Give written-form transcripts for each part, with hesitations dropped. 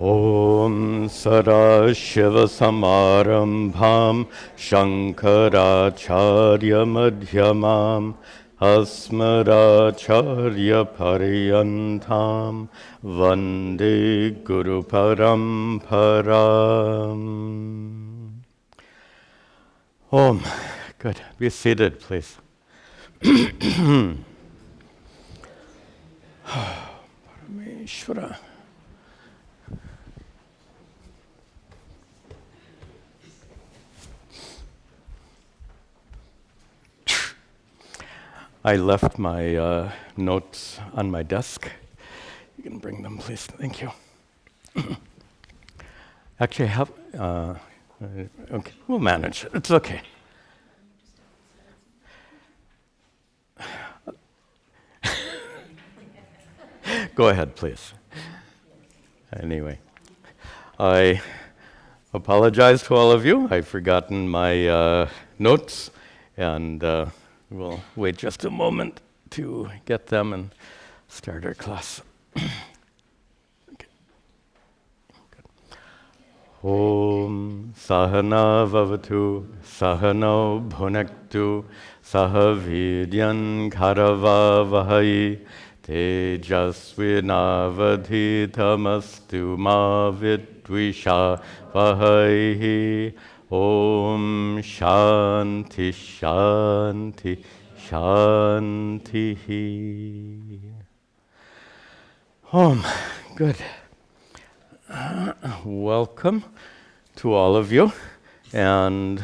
Om Sadashiva Samarambham Shankaracharya Madhyamam Asmadacharya Paryantam Vande Guru Paramparam. Om. Good. Be seated, please. Parameshvara. I left my notes on my desk. You can bring them, please. Thank you. Actually, I have... okay, we'll manage it. It's okay. Go ahead, please. Anyway, I apologize to all of you. I've forgotten my notes, and we'll wait just a moment to get them and start our class. Okay. Om Sahana Vavatu Sahano Bhunaktu Sahavidyan Karava Vahai Tejasvinavadhitamastu ma vidvisha vahai. Om Shanti Shanti Shanti. Om. Good. Welcome to all of you, and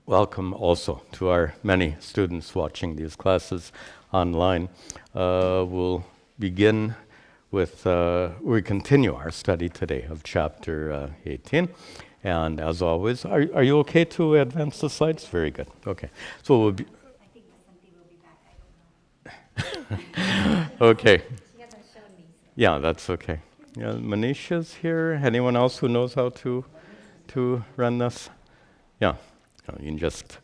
welcome also to our many students watching these classes online. We'll begin with, we continue our study today of chapter 18. And as always, are you okay to advance the slides? Very good. Okay. So we'll be... I think Santi will be back. I don't know. Okay. She hasn't shown me. So. Yeah, that's okay. Yeah, Manisha's here. Anyone else who knows how to run this? Yeah. You can just...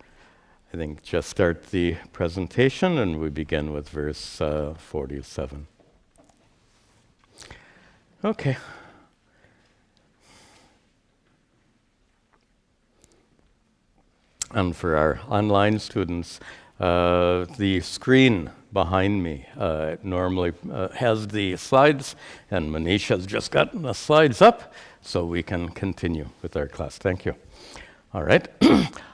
I think just start the presentation, and we begin with verse 47. Okay. And for our online students, the screen behind me normally has the slides, and Manisha's just gotten the slides up, so we can continue with our class. Thank you. All right.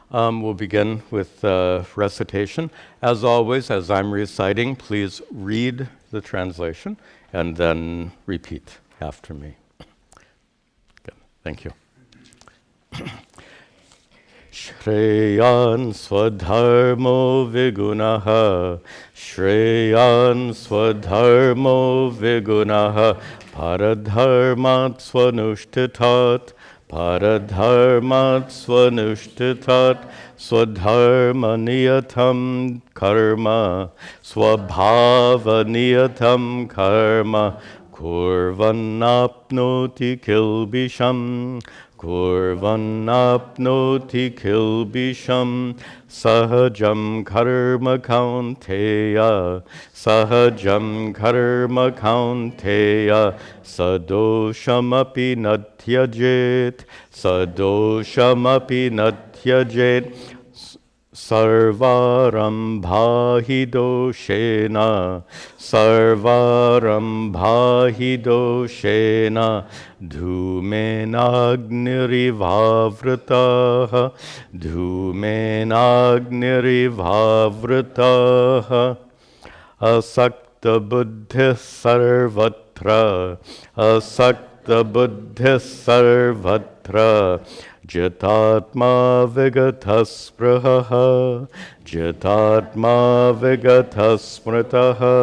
We'll begin with recitation. As always, as I'm reciting, please read the translation and then repeat after me. Good. Thank you. Shreyan swadharmo vigunaha, Shreyan swadharmo vigunaha, Paradharmat swanushtitat, Paradharmat swanushtitat, Swadharma niyatam karma, Swabhava niyatam karma, Kurvanapnoti kilbisham, Kurvanapnoti kilbisham, Sahajam karma kaunteya, Sahajam karma kaunteya, Sadoshamapi natyajet, Sadoshamapi natyajet, Sarvarambhahi doshena, Sarvarambhahi doshena, Dhumenagnirivavritah, Dhumenagnirivavritah, Asakta buddhis sarvatra, Asakta buddhis sarvatra, Jitatma vigataspraha, Jitatma vigatasmritaha,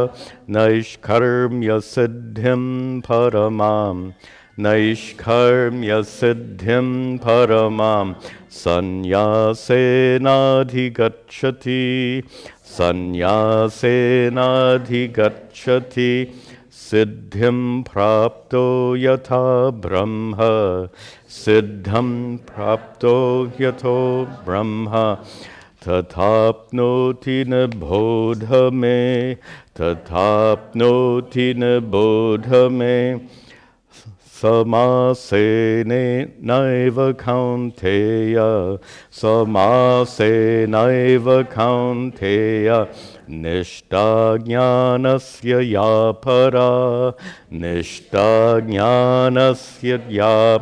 Naishkarmya siddhim paramam, Naishkarmya siddhim paramam, Sanyasenadhigacchati, Sanyasenadhigacchati, Siddhim prapto yatha brahma, Siddham prapto yato brahma, Tatapnoti bodha me, Tatapnoti bodha me, Samasene naiva kaunteya, samase naiva kaunteya, nishta jnanasya ya para, nishta jnanasya ya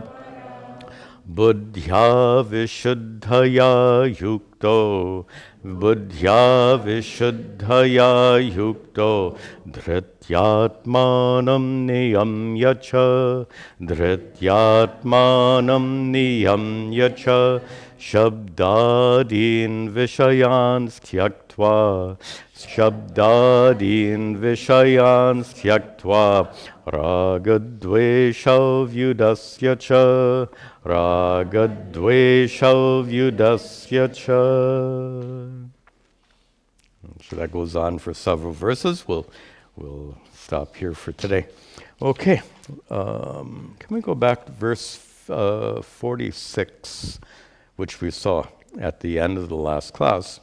buddhya vishuddhaya yukto, buddhya vishuddhaya yukto, dhrityatmanam niyamya cha, dhrityatmanam niyamya cha, shabdadin vishayan styaktva, shabdadin vishayan styaktva, ragadvesha vyudasya cha, ragadvesha vyudasya cha. So that goes on for several verses. We'll stop here for today. Okay, can we go back to verse 46, which we saw at the end of the last class,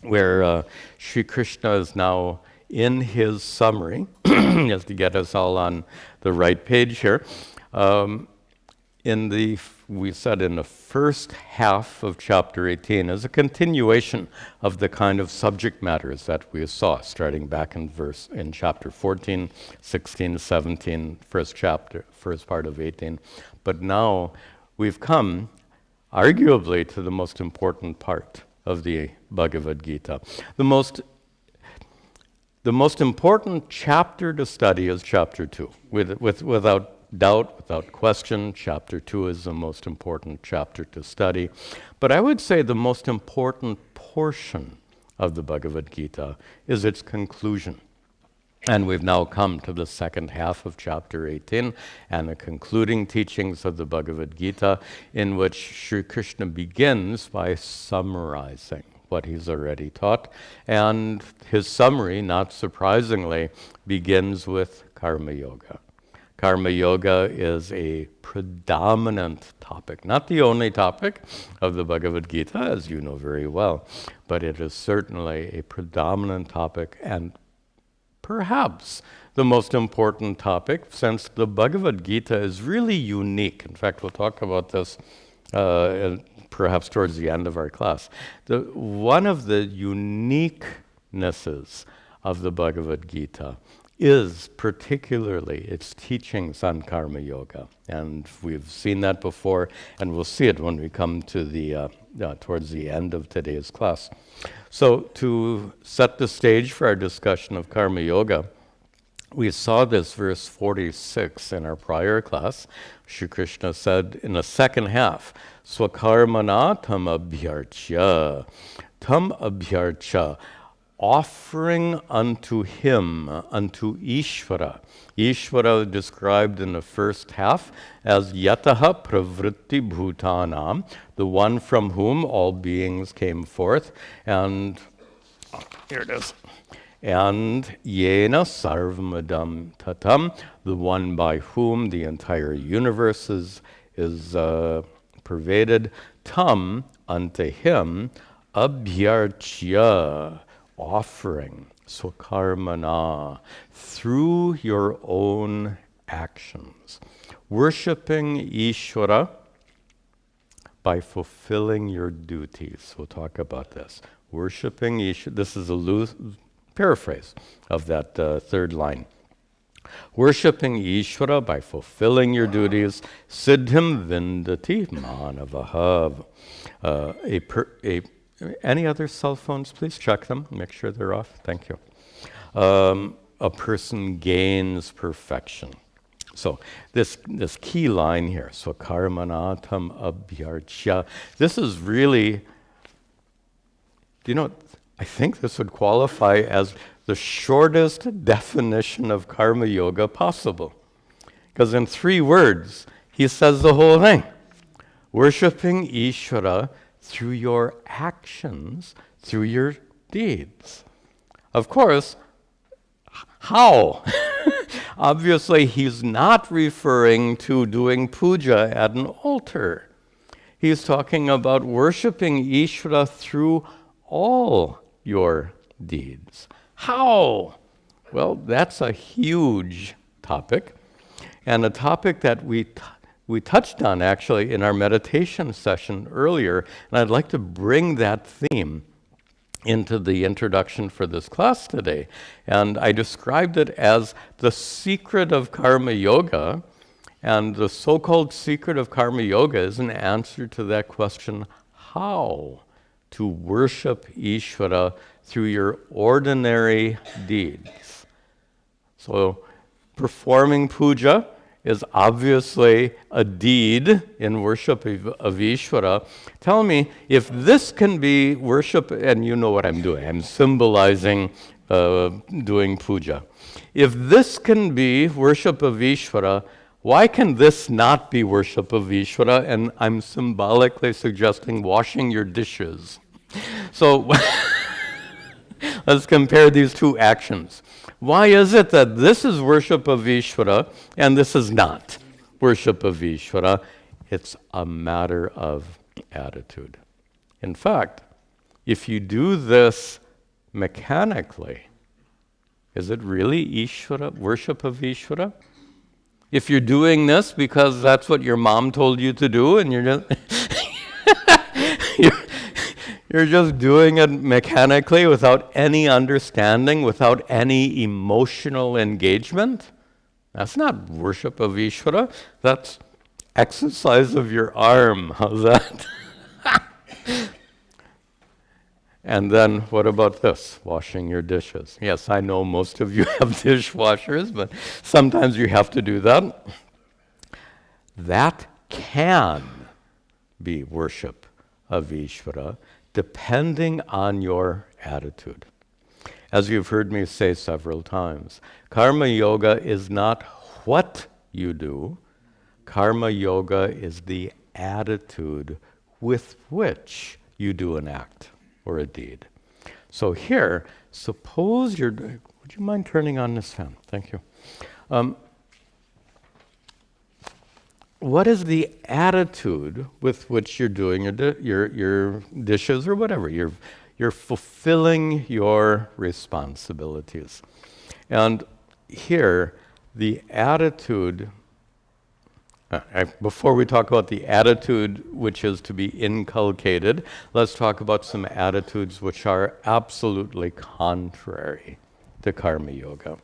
where Sri Krishna is now in his summary, just to get us all on the right page here. We said in the first half of chapter 18 is a continuation of the kind of subject matters that we saw, starting back in chapter 14, 16, 17, first part of 18. But now we've come, arguably, to the most important part of the Bhagavad Gita. The most important chapter to study is chapter 2, without doubt, without question. Chapter 2 is the most important chapter to study. But I would say the most important portion of the Bhagavad Gita is its conclusion. And we've now come to the second half of chapter 18 and the concluding teachings of the Bhagavad Gita, in which Sri Krishna begins by summarizing what he's already taught. And his summary, not surprisingly, begins with Karma Yoga. Karma Yoga is a predominant topic, not the only topic of the Bhagavad Gita, as you know very well, but it is certainly a predominant topic and perhaps the most important topic, since the Bhagavad Gita is really unique. In fact, we'll talk about this perhaps towards the end of our class. One of the uniquenesses of the Bhagavad Gita is particularly its teachings on Karma Yoga. And we've seen that before, and we'll see it when we come to towards the end of today's class. So to set the stage for our discussion of Karma Yoga, we saw this verse 46 in our prior class. Shri Krishna said in the second half, Swakarmana tam abhyarchya, offering unto him, unto Ishvara. Ishvara described in the first half as yataha pravritti bhutanam, the one from whom all beings came forth, and here it is. And yena sarvamadam tatam, the one by whom the entire universe is pervaded. Tam, unto him, abhyarchya, offering, swakarmana, through your own actions. Worshipping Ishvara by fulfilling your duties. We'll talk about this. Worshipping Ishvara, this is a loose paraphrase of that third line. Worshipping Ishvara by fulfilling your duties, siddhim vindati manavaha. Any other cell phones, please check them, make sure they're off. Thank you. A person gains perfection. So this key line here, swakarmanatam abhyarchya, this is really, I think this would qualify as the shortest definition of Karma Yoga possible. Because in 3 words, he says the whole thing. Worshipping Ishvara through your actions, through your deeds. Of course, how? Obviously, he's not referring to doing puja at an altar. He's talking about worshipping Ishvara through all your deeds. How? Well, that's a huge topic. And a topic that we touched on actually in our meditation session earlier, and I'd like to bring that theme into the introduction for this class today. And I described it as the secret of karma yoga. And the so-called secret of karma yoga is an answer to that question, how to worship Ishvara through your ordinary deeds. So performing puja is obviously a deed in worship of Ishvara. Tell me, if this can be worship, and you know what I'm doing, I'm symbolizing doing puja. If this can be worship of Ishvara, why can this not be worship of Ishvara? And I'm symbolically suggesting washing your dishes. So let's compare these two actions. Why is it that this is worship of Ishvara and this is not worship of Ishvara? It's a matter of attitude. In fact, if you do this mechanically, is it really Ishvara, worship of Ishvara? If you're doing this because that's what your mom told you to do and you're just you're just doing it mechanically without any understanding, without any emotional engagement, that's not worship of Ishvara. That's exercise of your arm. How's that? And then what about this? Washing your dishes. Yes, I know most of you have dishwashers, but sometimes you have to do that. That can be worship of Ishvara, depending on your attitude. As you've heard me say several times, karma yoga is not what you do. Karma yoga is the attitude with which you do an act or a deed. So here, suppose would you mind turning on this fan? Thank you. What is the attitude with which you're doing your dishes or whatever? You're fulfilling your responsibilities. And here, the attitude, before we talk about the attitude which is to be inculcated, let's talk about some attitudes which are absolutely contrary to karma yoga.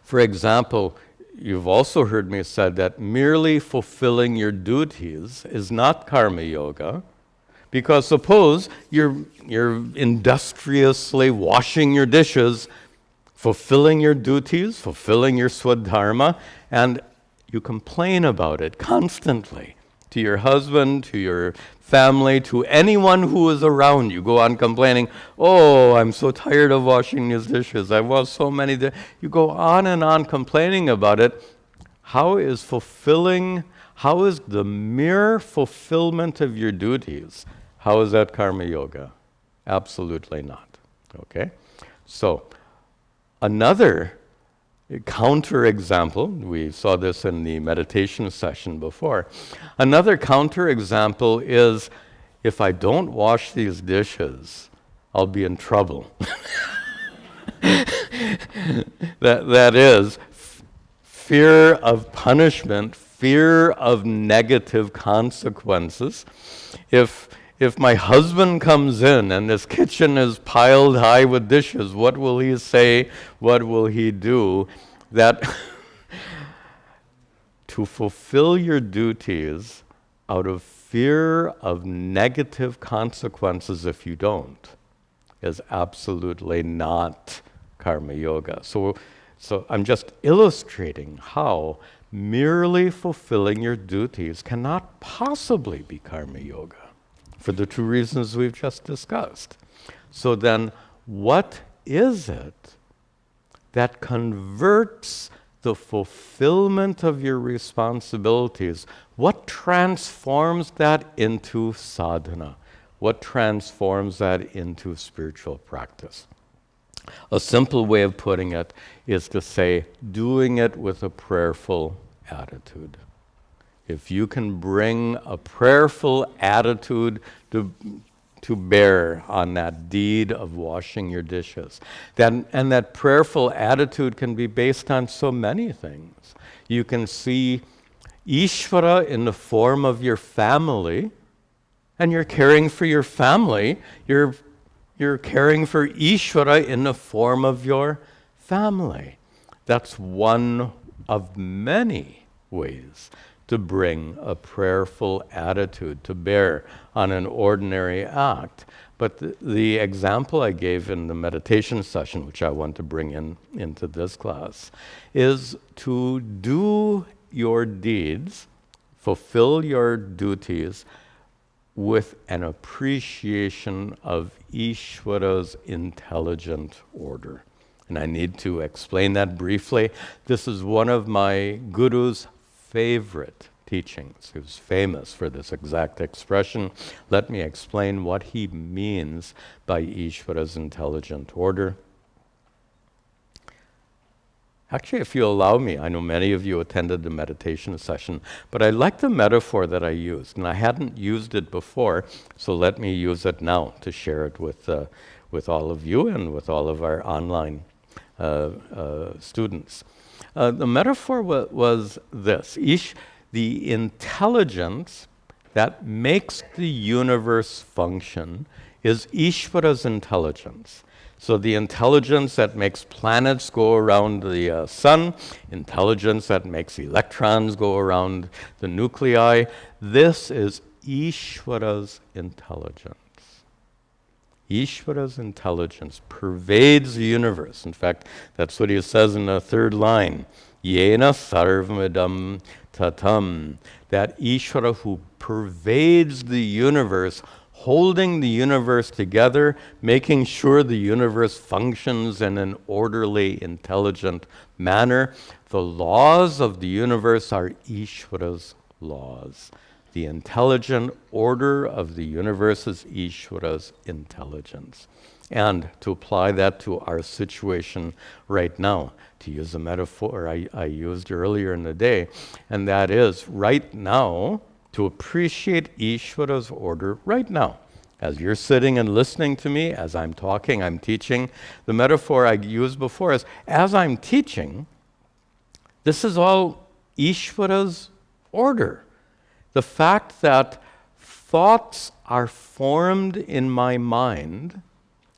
For example, you've also heard me say that merely fulfilling your duties is not karma yoga, because suppose you're industriously washing your dishes, fulfilling your duties, fulfilling your swadharma, and you complain about it constantly to your husband, to your family, to anyone who is around you. Go on complaining, oh, I'm so tired of washing these dishes. I washed so many. You go on and on complaining about it. How is the mere fulfillment of your duties, how is that karma yoga? Absolutely not. Okay? So, another counter-example, we saw this in the meditation session before. Another counter-example is, if I don't wash these dishes, I'll be in trouble. That is, fear of punishment, fear of negative consequences. If my husband comes in and his kitchen is piled high with dishes, what will he say? What will he do? That to fulfill your duties out of fear of negative consequences if you don't is absolutely not karma yoga. So I'm just illustrating how merely fulfilling your duties cannot possibly be karma yoga, for the two reasons we've just discussed. So then, what is it that converts the fulfillment of your responsibilities? What transforms that into sadhana? What transforms that into spiritual practice? A simple way of putting it is to say, doing it with a prayerful attitude. If you can bring a prayerful attitude to to bear on that deed of washing your dishes. And that prayerful attitude can be based on so many things. You can see Ishvara in the form of your family, and you're caring for your family. You're caring for Ishvara in the form of your family. That's one of many ways to bring a prayerful attitude to bear on an ordinary act. But the example I gave in the meditation session, which I want to bring into this class, is to do your deeds, fulfill your duties with an appreciation of Ishvara's intelligent order. And I need to explain that briefly. This is one of my guru's favorite teachings. He was famous for this exact expression. Let me explain what he means by Ishvara's intelligent order. Actually, if you allow me, I know many of you attended the meditation session, but I like the metaphor that I used, and I hadn't used it before, so let me use it now to share it with all of you and with all of our online students. The metaphor was this: the intelligence that makes the universe function is Ishvara's intelligence. So the intelligence that makes planets go around the sun, intelligence that makes electrons go around the nuclei, this is Ishvara's intelligence. Ishvara's intelligence pervades the universe. In fact, that's what he says in the third line. Yena sarvamidam tatam. That Ishvara who pervades the universe, holding the universe together, making sure the universe functions in an orderly, intelligent manner. The laws of the universe are Ishvara's laws. The intelligent order of the universe is Ishvara's intelligence. And to apply that to our situation right now, to use a metaphor I used earlier in the day, and that is right now, to appreciate Ishvara's order right now. As you're sitting and listening to me, as I'm talking, I'm teaching, the metaphor I used before is, as I'm teaching, this is all Ishvara's order. The fact that thoughts are formed in my mind,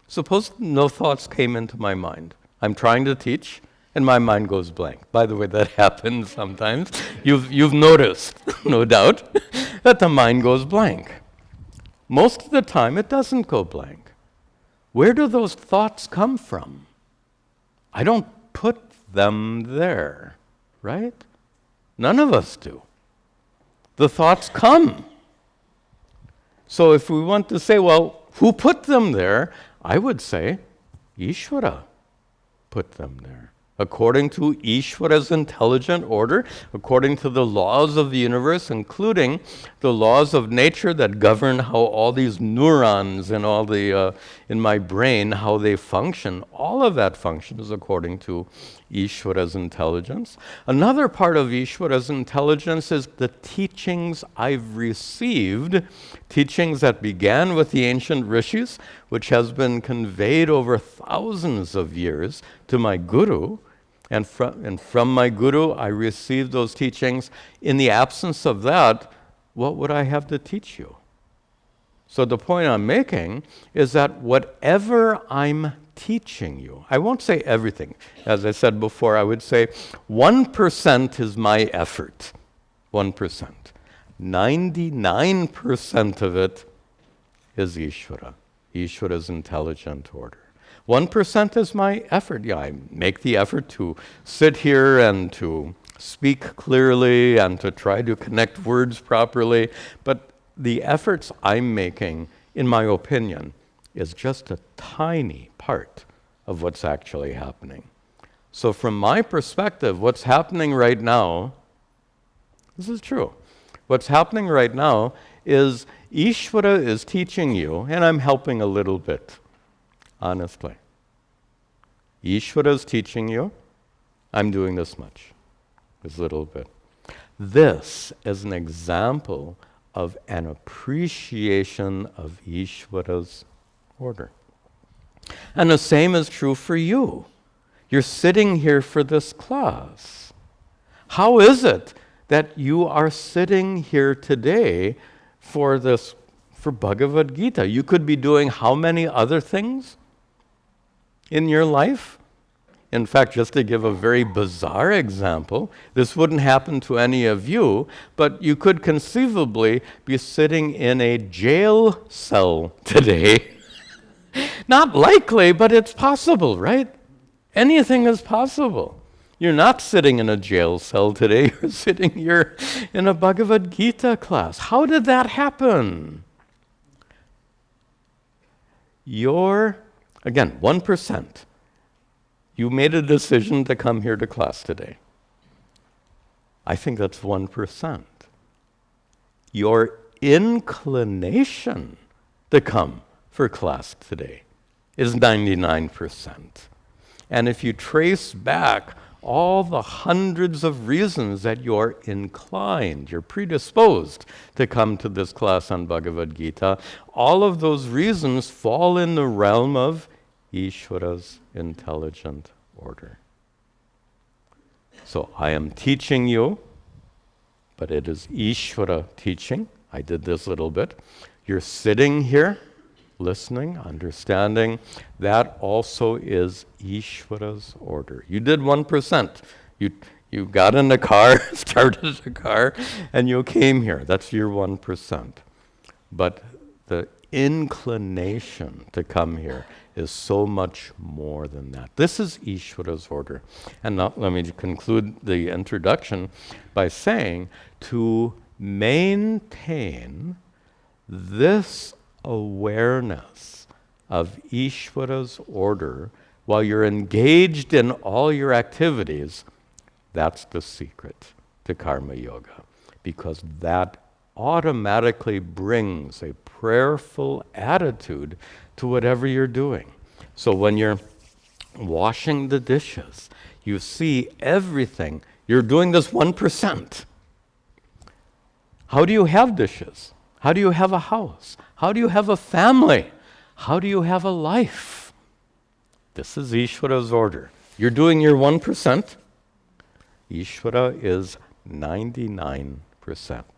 suppose no thoughts came into my mind. I'm trying to teach, and my mind goes blank. By the way, that happens sometimes. You've noticed, no doubt, that the mind goes blank. Most of the time, it doesn't go blank. Where do those thoughts come from? I don't put them there, right? None of us do. The thoughts come. So if we want to say, well, who put them there? I would say, Ishvara put them there. According to Ishvara's intelligent order, according to the laws of the universe, including the laws of nature that govern how all these neurons and all the in my brain, how they function, all of that functions according to Ishvara's intelligence. Another part of Ishvara's intelligence is the teachings I've received, teachings that began with the ancient rishis, which has been conveyed over thousands of years to my guru. And from my guru, I received those teachings. In the absence of that, what would I have to teach you? So the point I'm making is that whatever I'm teaching you, I won't say everything. As I said before, I would say 1% is my effort. 1%. 99% of it is Ishvara. Ishvara's intelligent order. 1% is my effort. Yeah, I make the effort to sit here and to speak clearly and to try to connect words properly, but the efforts I'm making, in my opinion, is just a tiny part of what's actually happening. So from my perspective, what's happening right now, this is true. What's happening right now is Ishvara is teaching you, and I'm helping a little bit. Honestly. Ishvara is teaching you. I'm doing this much, this little bit. This is an example of an appreciation of Ishvara's order. And the same is true for you. You're sitting here for this class. How is it that you are sitting here today for Bhagavad Gita? You could be doing how many other things in your life? In fact, just to give a very bizarre example, this wouldn't happen to any of you, but you could conceivably be sitting in a jail cell today. Not likely, but it's possible, right? Anything is possible. You're not sitting in a jail cell today, you're sitting here in a Bhagavad Gita class. How did that happen? Again, 1%. You made a decision to come here to class today. I think that's 1%. Your inclination to come for class today is 99%. And if you trace back all the hundreds of reasons that you're inclined, you're predisposed to come to this class on Bhagavad Gita, all of those reasons fall in the realm of Ishvara's intelligent order. So I am teaching you, but it is Ishvara teaching. I did this little bit. You're sitting here, listening, understanding. That also is Ishvara's order. You did 1%. You got in the car, started the car, and you came here. That's your 1%. But the inclination to come here is so much more than that. This is Ishvara's order. And now let me conclude the introduction by saying to maintain this awareness of Ishvara's order while you're engaged in all your activities, that's the secret to Karma Yoga, because that automatically brings a prayerful attitude to whatever you're doing. So when you're washing the dishes, you see everything. You're doing this 1%. How do you have dishes? How do you have a house? How do you have a family? How do you have a life? This is Ishvara's order. You're doing your 1%. Ishvara is 99%.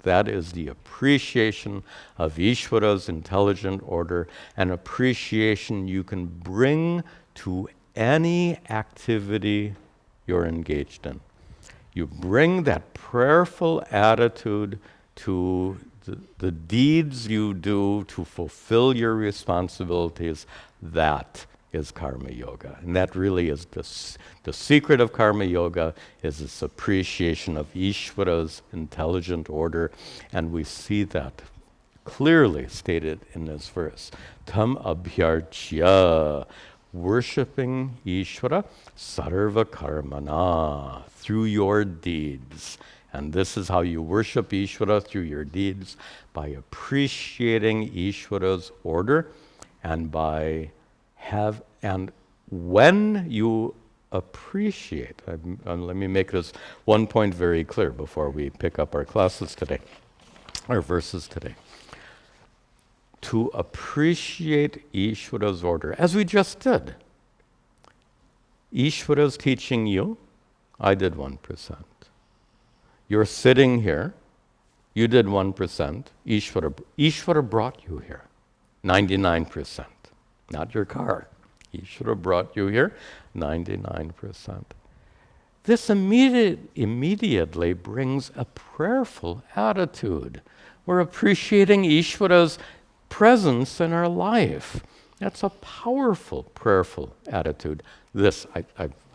That is the appreciation of Ishvara's intelligent order, an appreciation you can bring to any activity you're engaged in. You bring that prayerful attitude to the deeds you do to fulfill your responsibilities. That is Karma Yoga. And that really is the secret of Karma Yoga, is this appreciation of Ishvara's intelligent order. And we see that clearly stated in this verse. Tam abhyarchya, worshipping Ishvara sarva karmana, through your deeds. And this is how you worship Ishvara, through your deeds, by appreciating Ishvara's order, and when you appreciate, let me make this one point very clear before we pick up our classes today, our verses today. To appreciate Ishvara's order, as we just did. Ishvara's teaching you, I did 1%. You're sitting here, you did 1%. Ishvara brought you here, 99%. Not your car. Ishvara brought you here, 99%. This immediately brings a prayerful attitude. We're appreciating Ishvara's presence in our life. That's a powerful, prayerful attitude. This,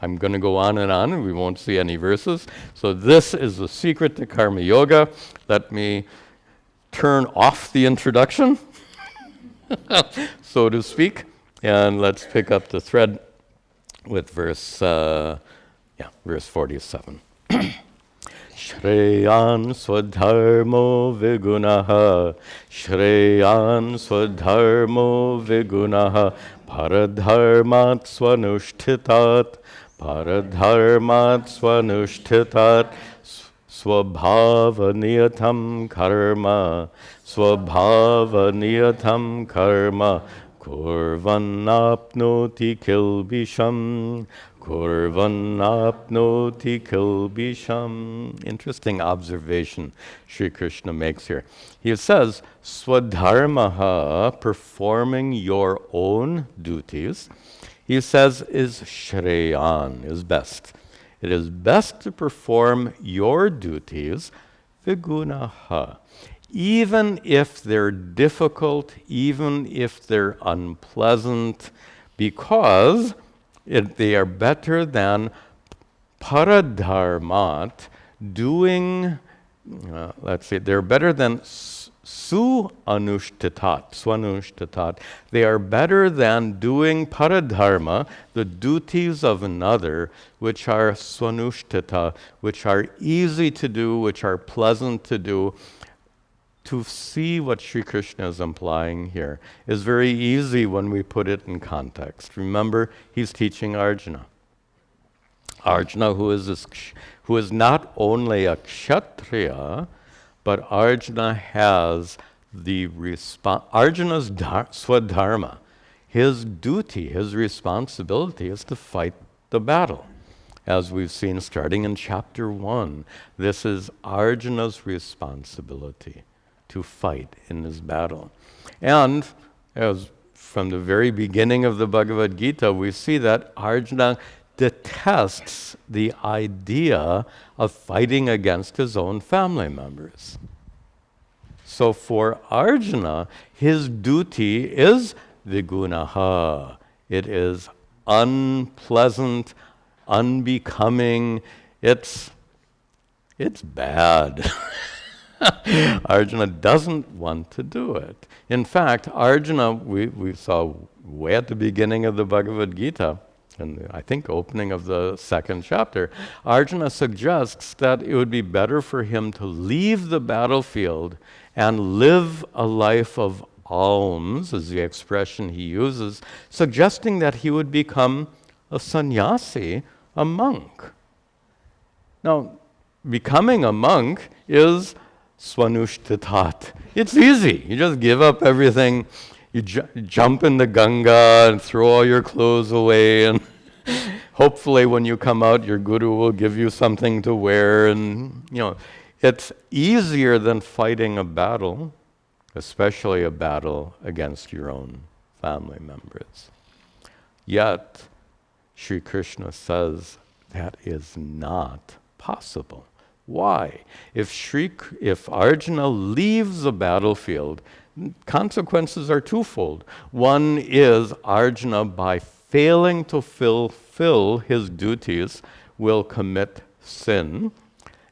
I'm going to go on, and we won't see any verses. So this is the secret to Karma Yoga. Let me turn off the introduction, so to speak, and let's pick up the thread with verse 47. Shreyan swadharmo vigunaha, Shreyan swadharmo vigunaha, paradharmat swanushthitat, paradharmat swanushthitat, Swabhava niyatam karma, swabhava niyatam karma, kurvanapnoti kilbisham, kurvanapnoti kilbisham. Interesting observation Sri Krishna makes here. He says, swadharmaha, performing your own duties, he says, is shreyan, is best. It is best to perform your duties, vigunaha, even if they're difficult, even if they're unpleasant, because they are better than paradharmat, doing, they're better than swanushtatat. They are better than doing paradharma, the duties of another, which are swanushtata, which are easy to do, which are pleasant to do. To see what Sri Krishna is implying here is very easy when we put it in context. Remember, he's teaching Arjuna. Arjuna, who is not only a kshatriya, but Arjuna has the Arjuna's swadharma, his duty, his responsibility is to fight the battle. As we've seen starting in chapter 1, this is Arjuna's responsibility to fight in this battle. And as from the very beginning of the Bhagavad Gita, we see that Arjuna detests the idea of fighting against his own family members. So for Arjuna, his duty is vigunaha. It is unpleasant, unbecoming. It's bad. Arjuna doesn't want to do it. In fact, Arjuna, we saw way at the beginning of the Bhagavad Gita, and I think opening of the second chapter, Arjuna suggests that it would be better for him to leave the battlefield and live a life of alms, is the expression he uses, suggesting that he would become a sannyasi, a monk. Now, becoming a monk is swanushtatat. It's easy. You just give up everything. You jump in the Ganga and throw all your clothes away, and hopefully when you come out, your guru will give you something to wear. And it's easier than fighting a battle, especially a battle against your own family members. Yet, Sri Krishna says that is not possible. Why? If Arjuna leaves the battlefield, consequences are twofold. One is Arjuna, by failing to fulfill his duties, will commit sin.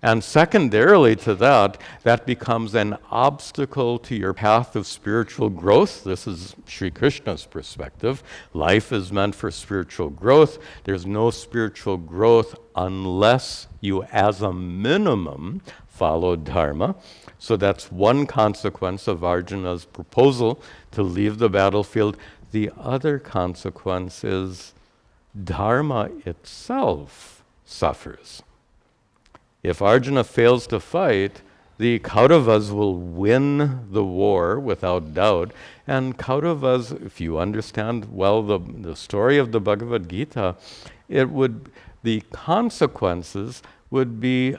And secondarily to that becomes an obstacle to your path of spiritual growth. This is Sri Krishna's perspective. Life is meant for spiritual growth. There's no spiritual growth unless you, as a minimum, follow dharma. So that's one consequence of Arjuna's proposal to leave the battlefield. The other consequence is dharma itself suffers. If Arjuna fails to fight, the Kauravas will win the war without doubt. And Kauravas, if you understand well the story of the Bhagavad Gita, the consequences would be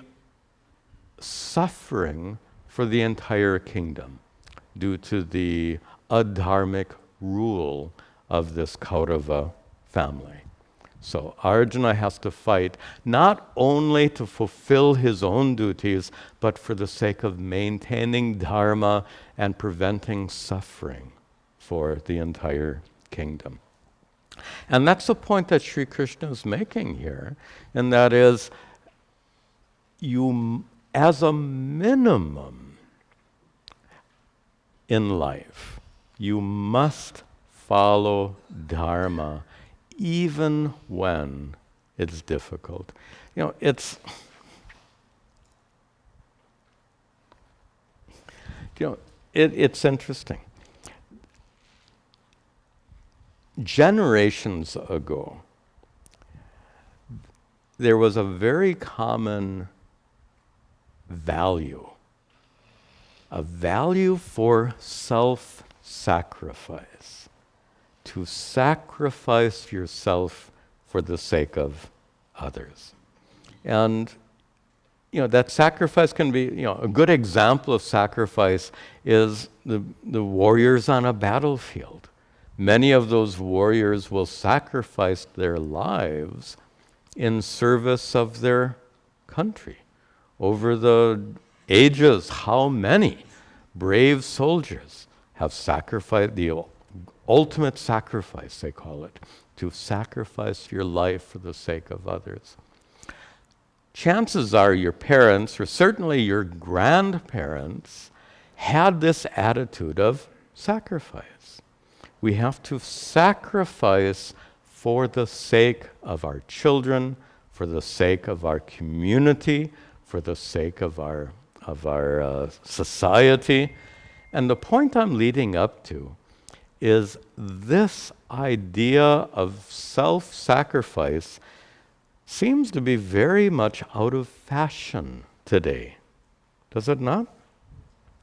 suffering for the entire kingdom due to the adharmic rule of this Kaurava family. So Arjuna has to fight not only to fulfill his own duties, but for the sake of maintaining dharma and preventing suffering for the entire kingdom. And that's the point that Sri Krishna is making here, and that is, you, as a minimum in life, you must follow dharma even when it's difficult. It's interesting. Generations ago, there was a very common value. A value for self-sacrifice. To sacrifice yourself for the sake of others. And that sacrifice can be, a good example of sacrifice is the warriors on a battlefield. Many of those warriors will sacrifice their lives in service of their country. Over the ages, how many brave soldiers have sacrificed, the ultimate sacrifice, they call it, to sacrifice your life for the sake of others. Chances are your parents, or certainly your grandparents, had this attitude of sacrifice. We have to sacrifice for the sake of our children, for the sake of our community, for the sake of our society. And the point I'm leading up to is this idea of self-sacrifice seems to be very much out of fashion today. Does it not?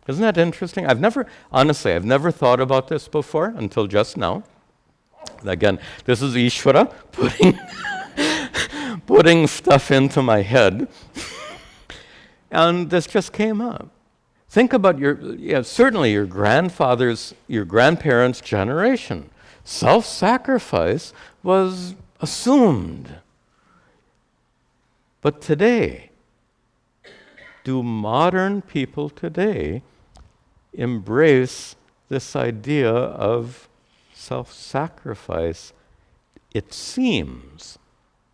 Isn't that interesting? I've never thought about this before until just now. Again, this is Ishvara putting stuff into my head. And this just came up. Think about certainly your grandparents' generation. Self-sacrifice was assumed. But today, do modern people today embrace this idea of self-sacrifice? It seems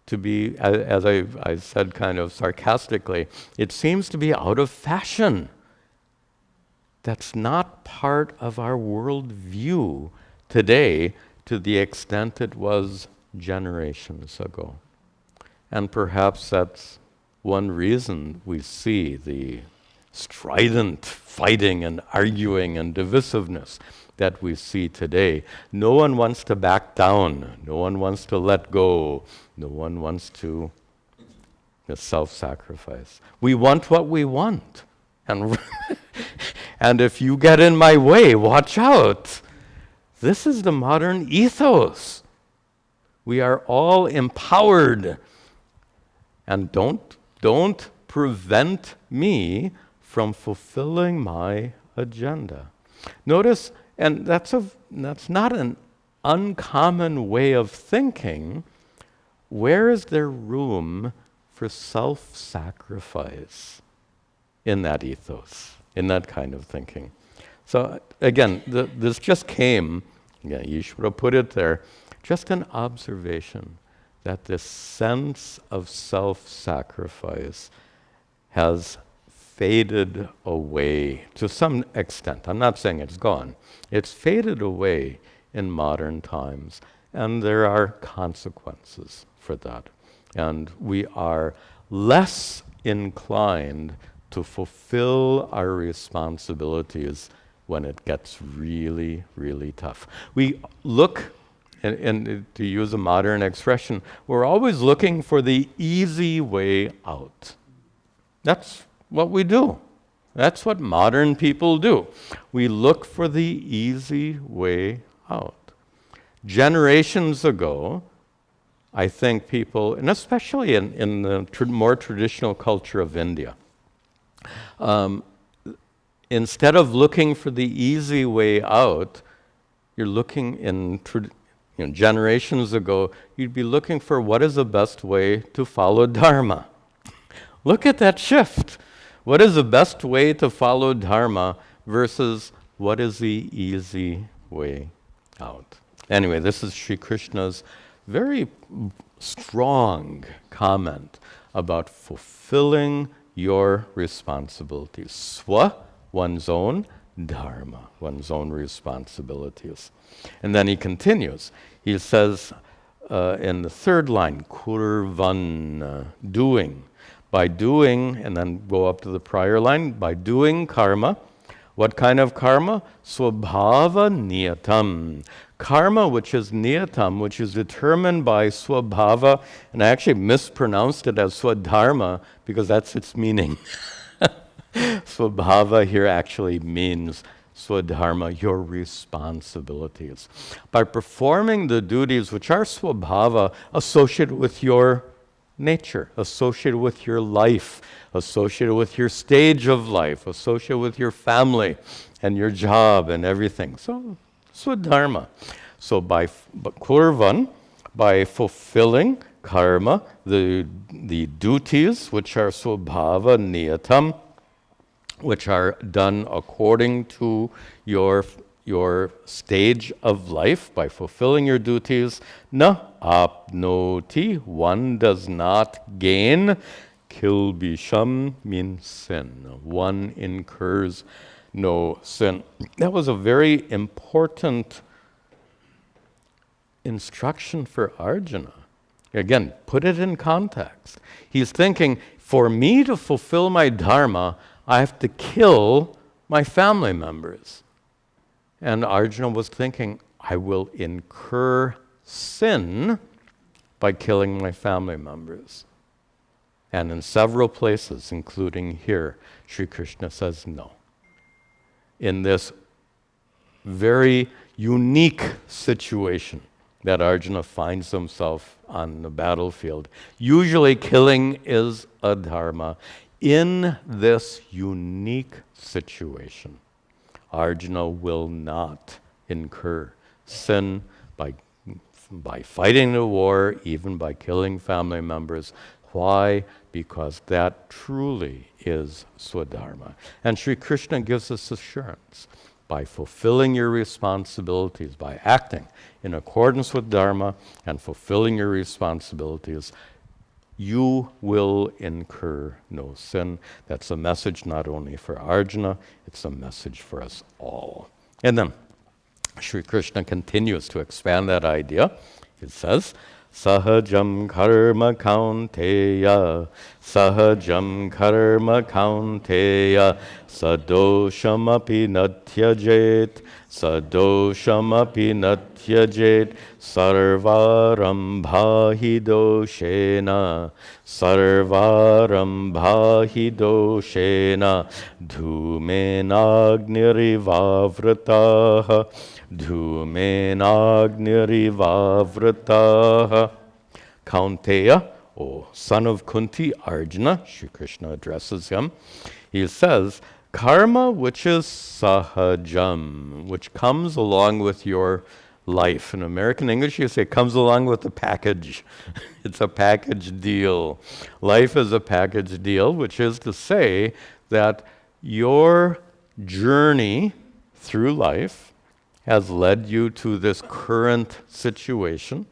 to be, as I said kind of sarcastically, it seems to be out of fashion. That's not part of our worldview today to the extent it was generations ago. And perhaps that's one reason we see the strident fighting and arguing and divisiveness that we see today. No one wants to back down. No one wants to let go. No one wants to self-sacrifice. We want what we want. And, and if you get in my way, watch out. This is the modern ethos. We are all empowered. And don't prevent me from fulfilling my agenda. Notice, and that's not an uncommon way of thinking. Where is there room for self-sacrifice in that ethos, in that kind of thinking? So again, this just came, Ishvara put it there, just an observation that this sense of self-sacrifice has faded away to some extent. I'm not saying it's gone. It's faded away in modern times, and there are consequences for that. And we are less inclined to fulfill our responsibilities when it gets really, really tough. We look, and to use a modern expression, we're always looking for the easy way out. That's what we do. That's what modern people do. We look for the easy way out. Generations ago, I think people, and especially in the more traditional culture of India, instead of looking for the easy way out, you're looking generations ago, you'd be looking for what is the best way to follow Dharma. Look at that shift. What is the best way to follow Dharma versus what is the easy way out? Anyway, this is Sri Krishna's very strong comment about fulfilling your responsibilities. Swa, one's own, dharma, one's own responsibilities. And then he continues. He says in the third line, kurvan, doing. By doing, and then go up to the prior line, by doing karma. What kind of karma? Swabhava niyatam. Karma which is niyatam, which is determined by swabhava, and I actually mispronounced it as swadharma because that's its meaning. Swabhava here actually means swadharma, your responsibilities. By performing the duties which are swabhava, associated with your nature, associated with your life, associated with your stage of life, associated with your family and your job and everything. So, swadharma. So kurvan, by fulfilling karma, the duties which are swabhava niyatam, which are done according to your stage of life, by fulfilling your duties, na apnoti, one does not gain, kilbisham means sin. One incurs no sin. That was a very important instruction for Arjuna. Again, put it in context. He's thinking, for me to fulfill my dharma, I have to kill my family members. And Arjuna was thinking, I will incur sin by killing my family members. And in several places, including here, Sri Krishna says no. In this very unique situation that Arjuna finds himself on the battlefield, usually killing is a dharma. In this unique situation, Arjuna will not incur sin by fighting the war, even by killing family members. Why? Because that truly is swadharma. And Sri Krishna gives us assurance. By fulfilling your responsibilities, by acting in accordance with dharma and fulfilling your responsibilities, you will incur no sin. That's a message not only for Arjuna, it's a message for us all. And then Sri Krishna continues to expand that idea. It says, Sahajam karma kaunteya, sahajam karma kaunteya, sadoshamapi natyajet, sadoshamapi natyajet, sarvarambhahi doshena, sarvarambhahi doshena, dhumenagnirivavratah, dhumenagnirivavratah. Kaunteya, O son of Kunti, Arjuna, Sri Krishna addresses him. He says, karma which is sahajam, which comes along with your life. In American English, you say comes along with the package. It's a package deal. Life is a package deal, which is to say that your journey through life has led you to this current situation.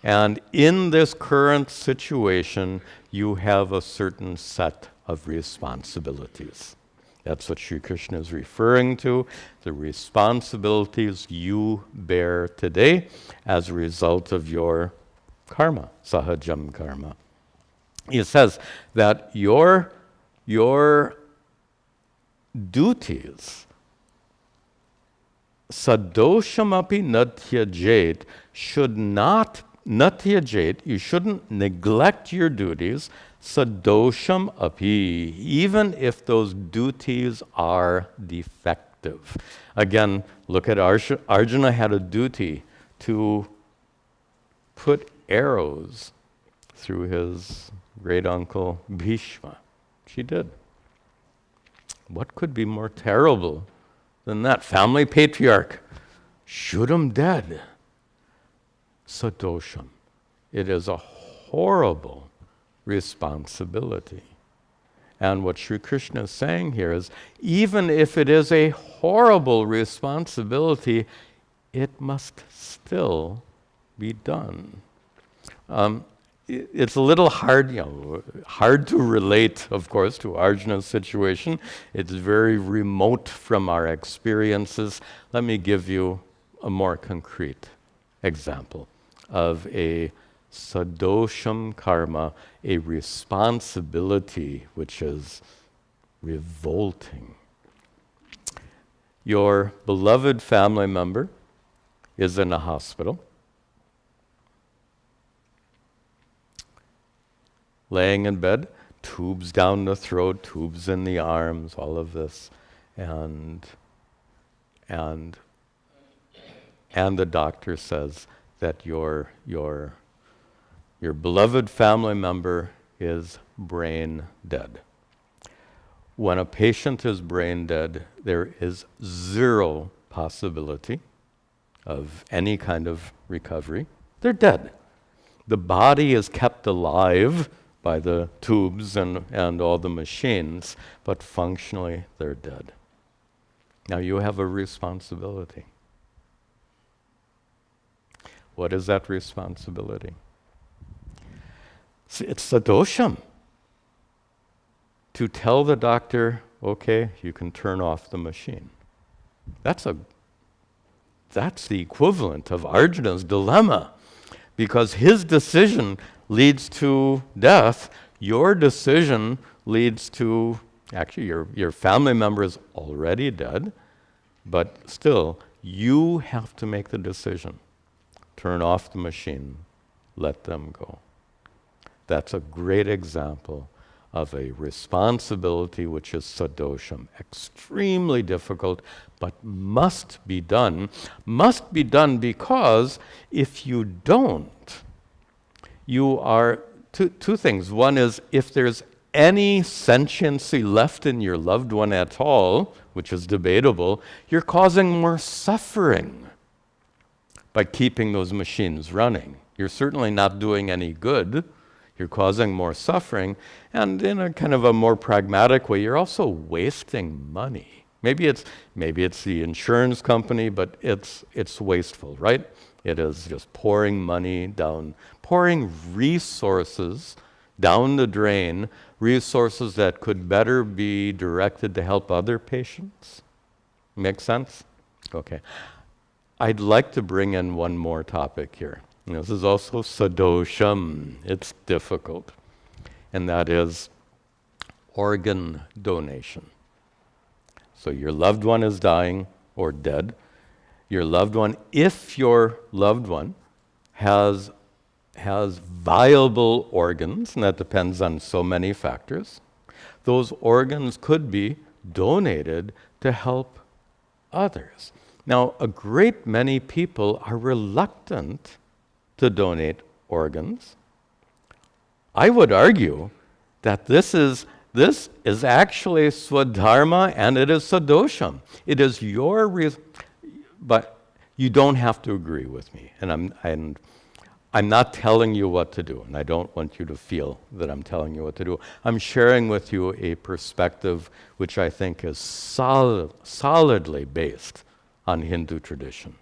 And in this current situation, you have a certain set of responsibilities. That's what Sri Krishna is referring to, the responsibilities you bear today as a result of your karma, sahajam karma. He says that your duties, sadoshamapi natyajet, should not natyajet, you shouldn't neglect your duties, sadosham api, even if those duties are defective. Again, look at Arsha. Arjuna had a duty to put arrows through his great uncle Bhishma. She did. What could be more terrible than that? Family patriarch, shoot him dead. Sadosham. It is a horrible responsibility. And what Sri Krishna is saying here is, even if it is a horrible responsibility, it must still be done. It's a little hard, hard to relate, of course, to Arjuna's situation. It's very remote from our experiences. Let me give you a more concrete example of a sadosham karma, a responsibility which is revolting. Your beloved family member is in a hospital, laying in bed, tubes down the throat, tubes in the arms, all of this. And the doctor says that your beloved family member is brain dead. When a patient is brain dead, there is zero possibility of any kind of recovery. They're dead. The body is kept alive by the tubes and all the machines, but functionally they're dead. Now you have a responsibility. What is that responsibility? It's sadosham. To tell the doctor, okay, you can turn off the machine. That's the equivalent of Arjuna's dilemma, because his decision leads to death. Your decision leads to, actually your family member is already dead, but still, you have to make the decision. Turn off the machine, let them go. That's a great example of a responsibility which is sadosham, extremely difficult, but must be done. Must be done because if you don't, you are two things. One is if there's any sentiency left in your loved one at all, which is debatable, you're causing more suffering by keeping those machines running. You're certainly not doing any good. You're causing more suffering, and in a kind of a more pragmatic way, you're also wasting money. Maybe it's the insurance company, but it's wasteful, right? It is just pouring money down, pouring resources down the drain, resources that could better be directed to help other patients. Make sense? Okay. I'd like to bring in one more topic here. This is also sadosham. It's difficult. And that is organ donation. So your loved one is dying or dead. Your loved one, if your loved one has viable organs, and that depends on so many factors, those organs could be donated to help others. Now, a great many people are reluctant to donate organs. I would argue that this is actually swadharma and it is sadosham. It is your but you don't have to agree with me. And I'm not telling you what to do, and I don't want you to feel that I'm telling you what to do. I'm sharing with you a perspective which I think is solidly based on Hindu tradition.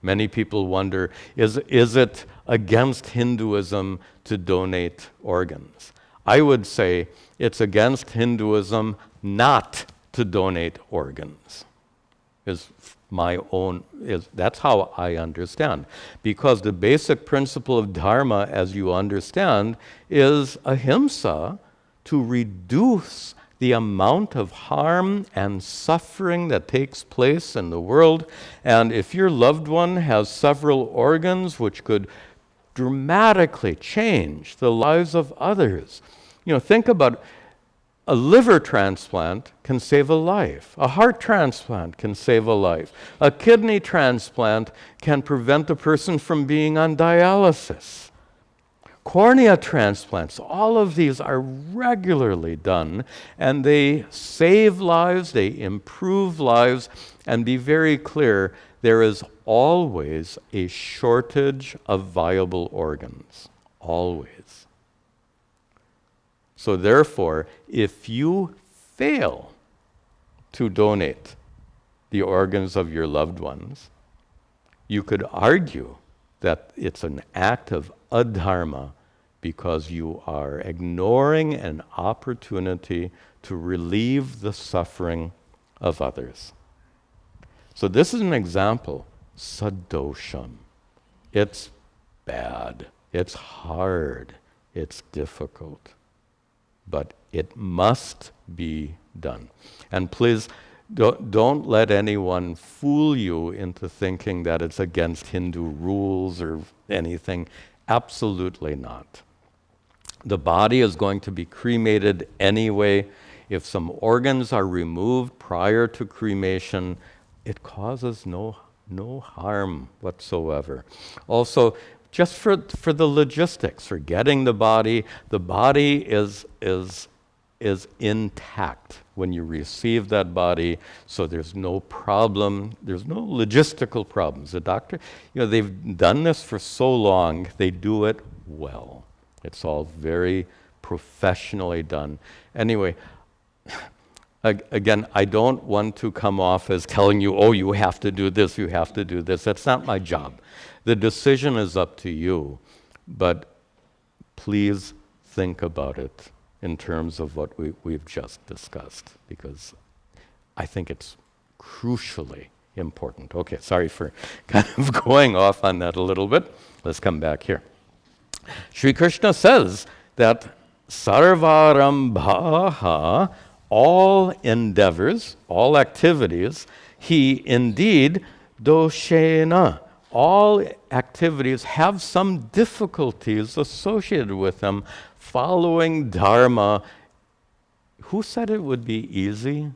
Many people wonder, is it against Hinduism to donate organs? I would say it's against Hinduism not to donate organs. That's how I understand. Because the basic principle of dharma, as you understand, is ahimsa, to reduce the amount of harm and suffering that takes place in the world. And if your loved one has several organs which could dramatically change the lives of others, think about a liver transplant can save a life. A heart transplant can save a life. A kidney transplant can prevent a person from being on dialysis. Cornea transplants, all of these are regularly done, and they save lives, they improve lives, and be very clear, there is always a shortage of viable organs. Always. So therefore, if you fail to donate the organs of your loved ones, you could argue that it's an act of adharma because you are ignoring an opportunity to relieve the suffering of others. So this is an example, sadosham. It's bad, it's hard, it's difficult, but it must be done. And please, don't let anyone fool you into thinking that it's against Hindu rules or anything. Absolutely not. The body is going to be cremated anyway. If some organs are removed prior to cremation, it causes no harm whatsoever. Also, just for the logistics, for getting the body is intact when you receive that body, so there's no problem, there's no logistical problems. The doctor, they've done this for so long, they do it well. It's all very professionally done. Anyway, again, I don't want to come off as telling you, oh, you have to do this, you have to do this. That's not my job. The decision is up to you, but please think about it in terms of what we've just discussed, because I think it's crucially important. Okay, sorry for kind of going off on that a little bit. Let's come back here. Sri Krishna says that sarvarambhaha, all endeavors, all activities, he indeed doshena, all activities have some difficulties associated with them following dharma. Who said it would be easy?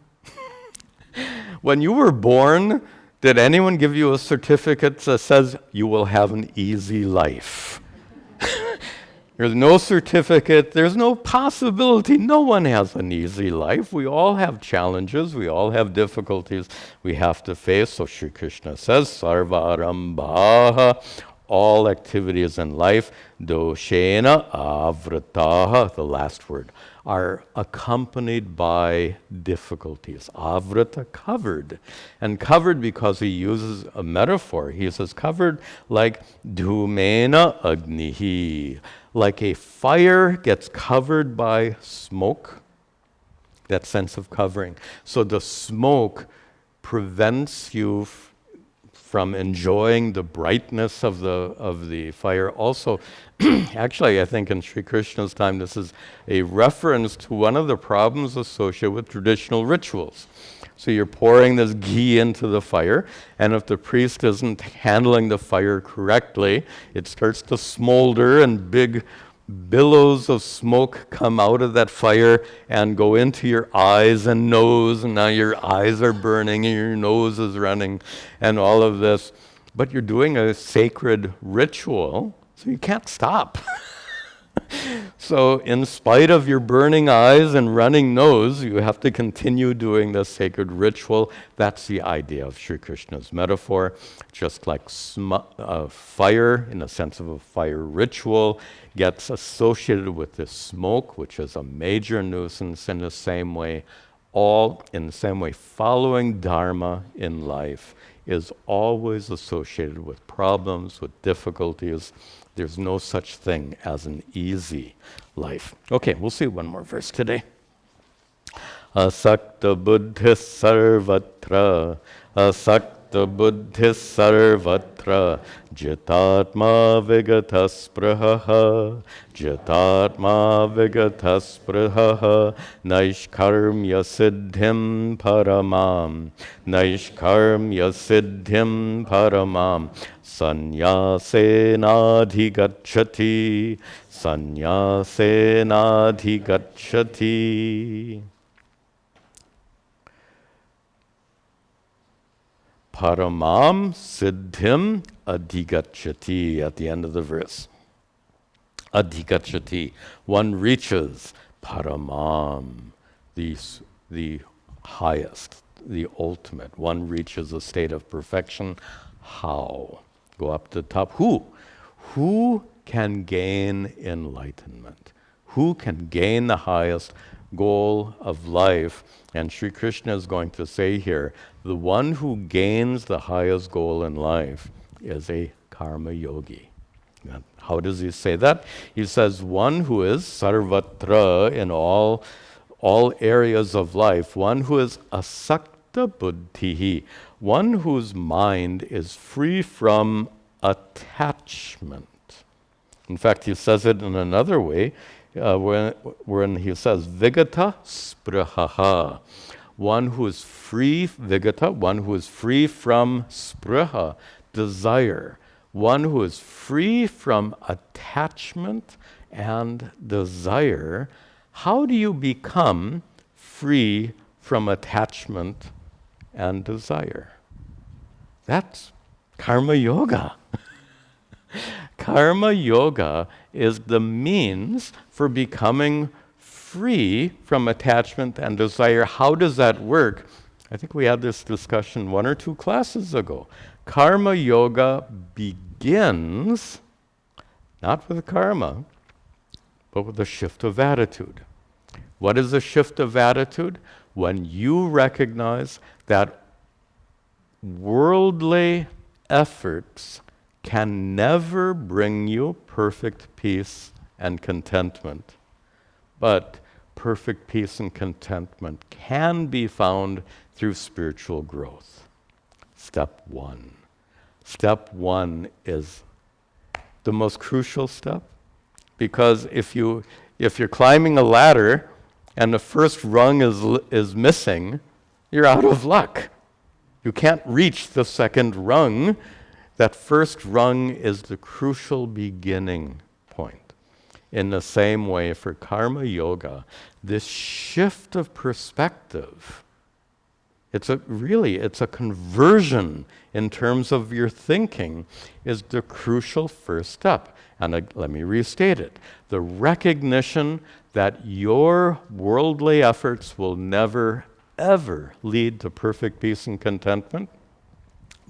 When you were born, did anyone give you a certificate that says you will have an easy life? There's no certificate, there's no possibility. No one has an easy life. We all have challenges, we all have difficulties we have to face. So Sri Krishna says, sarvarambhaha, all activities in life, doshena avrataha, the last word, are accompanied by difficulties. Avrata, covered. And covered because he uses a metaphor. He says covered like dhumena agnihi, like a fire gets covered by smoke, that sense of covering. So the smoke prevents you from enjoying the brightness of the fire. Also, actually, I think in Sri Krishna's time, this is a reference to one of the problems associated with traditional rituals. So you're pouring this ghee into the fire, and if the priest isn't handling the fire correctly, it starts to smolder, and big billows of smoke come out of that fire and go into your eyes and nose, and now your eyes are burning and your nose is running and all of this. But you're doing a sacred ritual, so you can't stop. So in spite of your burning eyes and running nose, you have to continue doing the sacred ritual. That's the idea of Sri Krishna's metaphor. Just like fire, in the sense of a fire ritual, gets associated with this smoke, which is a major nuisance. In the same way, following dharma in life is always associated with problems, with difficulties. There's no such thing as an easy life. Okay, we'll see one more verse today. Asakta buddhis sarvatra, asakta buddhis sarvatra, jitatma vigataspраha, jitatma vigataspраha, naishkarmya siddhim paramam, naishkarmya siddhim paramam, sanyasenadhigacchati, sanyasenadhigacchati. Paramam siddhim adhigacchati, at the end of the verse. Adhigacchati, one reaches paramam, the highest, the ultimate. One reaches a state of perfection. How? Go up to the top. Who? Who can gain enlightenment? Who can gain the highest goal of life? And Sri Krishna is going to say here, the one who gains the highest goal in life is a karma yogi. And how does he say that? He says, one who is sarvatra, in all areas of life, one who is asakta buddhihi, one whose mind is free from attachment. In fact, he says it in another way, when he says vigata sprahaha, one who is free, vigata, one who is free from spraha, desire, one who is free from attachment and desire, how do you become free from attachment and desire? That's karma yoga. Karma yoga is the means for becoming free from attachment and desire. How does that work? I think we had this discussion 1 or 2 classes ago. Karma yoga begins not with karma, but with a shift of attitude. What is a shift of attitude? When you recognize that worldly efforts can never bring you perfect peace and contentment, but perfect peace and contentment can be found through spiritual growth. Step 1. Step 1 is the most crucial step, because if you're climbing a ladder and the first rung is missing, you're out of luck. You can't reach the second rung. That first rung is the crucial beginning point. In the same way, for karma yoga, this shift of perspective, it's a conversion in terms of your thinking, is the crucial first step. And let me restate it. The recognition that your worldly efforts will never, ever lead to perfect peace and contentment,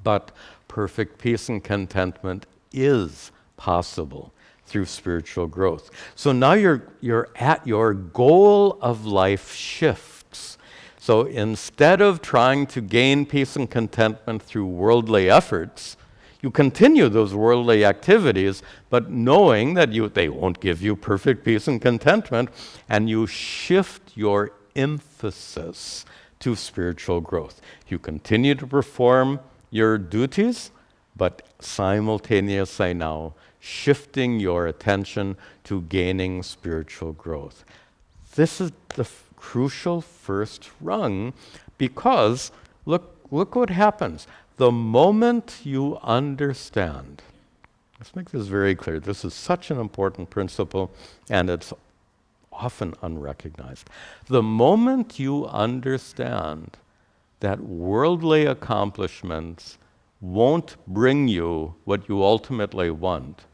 but perfect peace and contentment is possible through spiritual growth. So now you're at your goal of life shifts. So instead of trying to gain peace and contentment through worldly efforts, you continue those worldly activities, but knowing that they won't give you perfect peace and contentment, and you shift your emphasis to spiritual growth. You continue to perform your duties, but simultaneously now shifting your attention to gaining spiritual growth. This is the crucial first rung, because look what happens. The moment you understand, let's make this very clear, this is such an important principle and it's often unrecognized. The moment you understand that worldly accomplishments won't bring you what you ultimately want,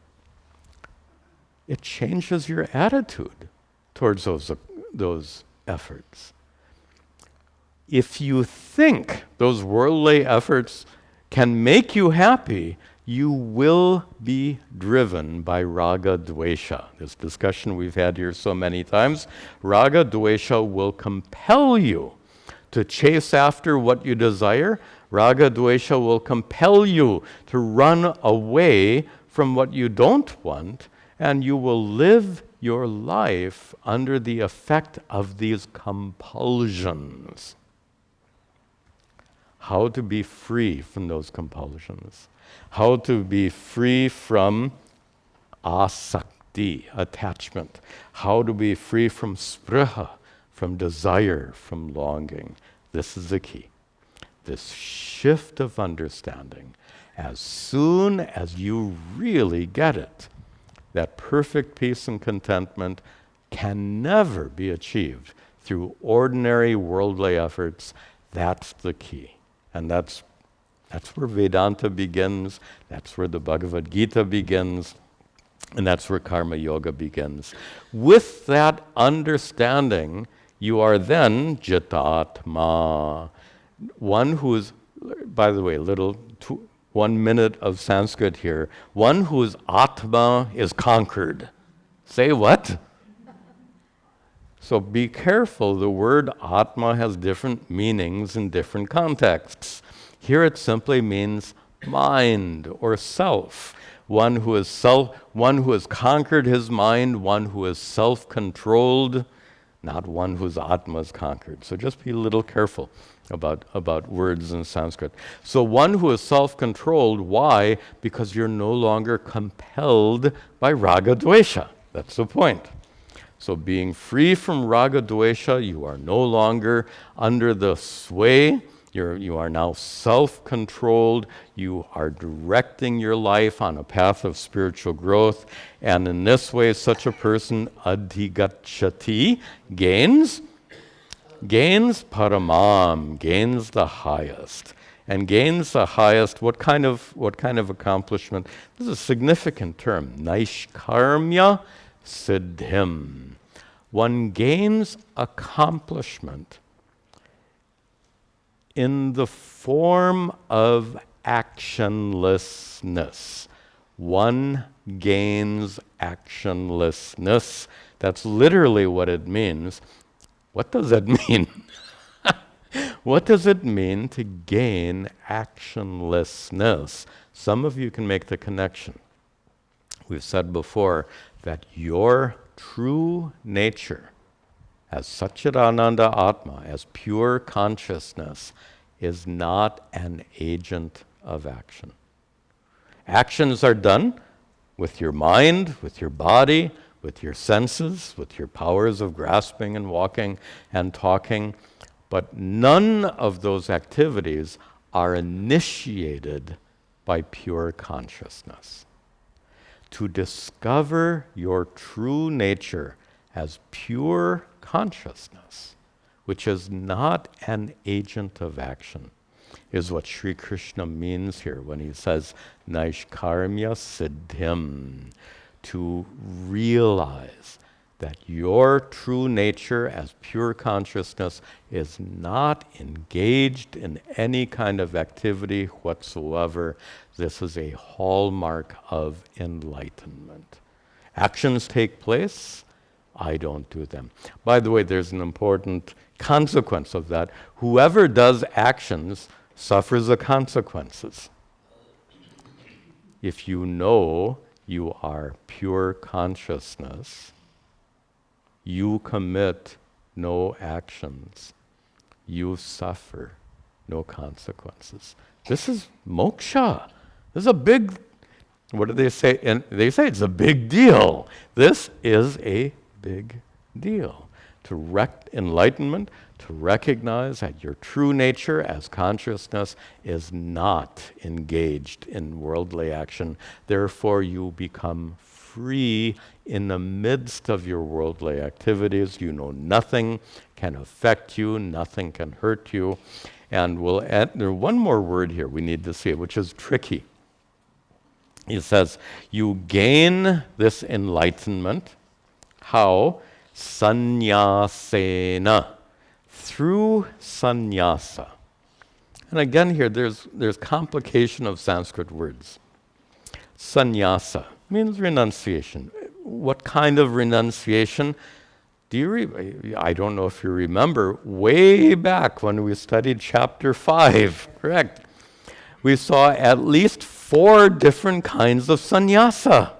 it changes your attitude towards those efforts. If you think those worldly efforts can make you happy, you will be driven by raga dvesha. This discussion we've had here so many times. Raga dvesha will compel you to chase after what you desire. Raga dvesha will compel you to run away from what you don't want, and you will live your life under the effect of these compulsions. How to be free from those compulsions. How to be free from asakti, attachment. How to be free from spriha, from desire, from longing. This is the key. This shift of understanding. As soon as you really get it, that perfect peace and contentment can never be achieved through ordinary worldly efforts. That's the key. And that's where Vedanta begins, that's where the Bhagavad Gita begins, and that's where karma yoga begins. With that understanding, you are then jitatma, one who is, by the way, 1 minute of Sanskrit here, one whose atma is conquered. Say what? So be careful, the word atma has different meanings in different contexts. Here it simply means mind or self. One who has conquered his mind, one who is self-controlled, not one whose atma is conquered. So just be a little careful about words in Sanskrit. So one who is self-controlled, why? Because you're no longer compelled by raga dvesha. That's the point. So being free from raga dvesha, you are no longer under the sway You are now self-controlled. You are directing your life on a path of spiritual growth. And in this way, such a person, adhigacchati, gains paramam, gains the highest. And gains the highest, what kind of accomplishment? This is a significant term. Naishkarmya siddhim. One gains accomplishment in the form of actionlessness. One gains actionlessness. That's literally what it means. What does that mean? What does it mean to gain actionlessness? Some of you can make the connection. We've said before that your true nature as Satchidananda Atma, as pure consciousness, is not an agent of action. Actions are done with your mind, with your body, with your senses, with your powers of grasping and walking and talking, but none of those activities are initiated by pure consciousness. To discover your true nature as pure consciousness, which is not an agent of action, is what Sri Krishna means here when he says, Naishkarmya siddhim, to realize that your true nature as pure consciousness is not engaged in any kind of activity whatsoever. This is a hallmark of enlightenment. Actions take place, I don't do them. By the way, there's an important consequence of that. Whoever does actions suffers the consequences. If you know you are pure consciousness, you commit no actions, you suffer no consequences. This is moksha. This is a big, what do they say? And they say it's a big deal. This is a big deal. Enlightenment, to recognize that your true nature as consciousness is not engaged in worldly action. Therefore, you become free in the midst of your worldly activities. You know nothing can affect you, nothing can hurt you. And we'll add, there's one more word here we need to see, which is tricky. He says, you gain this enlightenment. How? Sannyasena. Through sannyasa. And again here, there's complication of Sanskrit words. Sannyasa means renunciation. What kind of renunciation? I don't know if you remember, way back when we studied chapter 5, correct? We saw at least 4 different kinds of sannyasa.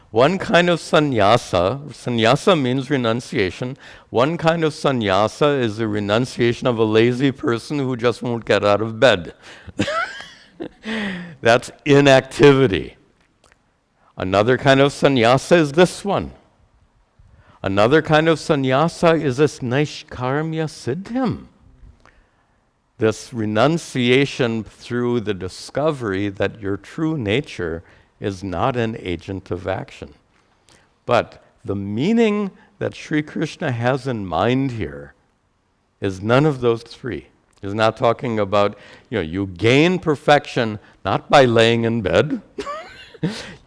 One kind of sannyasa means renunciation. One kind of sannyasa is the renunciation of a lazy person who just won't get out of bed. That's inactivity. Another kind of sannyasa is this one. Another kind of sannyasa is this naishkarmya siddhim. This renunciation through the discovery that your true nature is not an agent of action. But the meaning that Sri Krishna has in mind here is none of those 3. He's not talking about, you gain perfection not by laying in bed.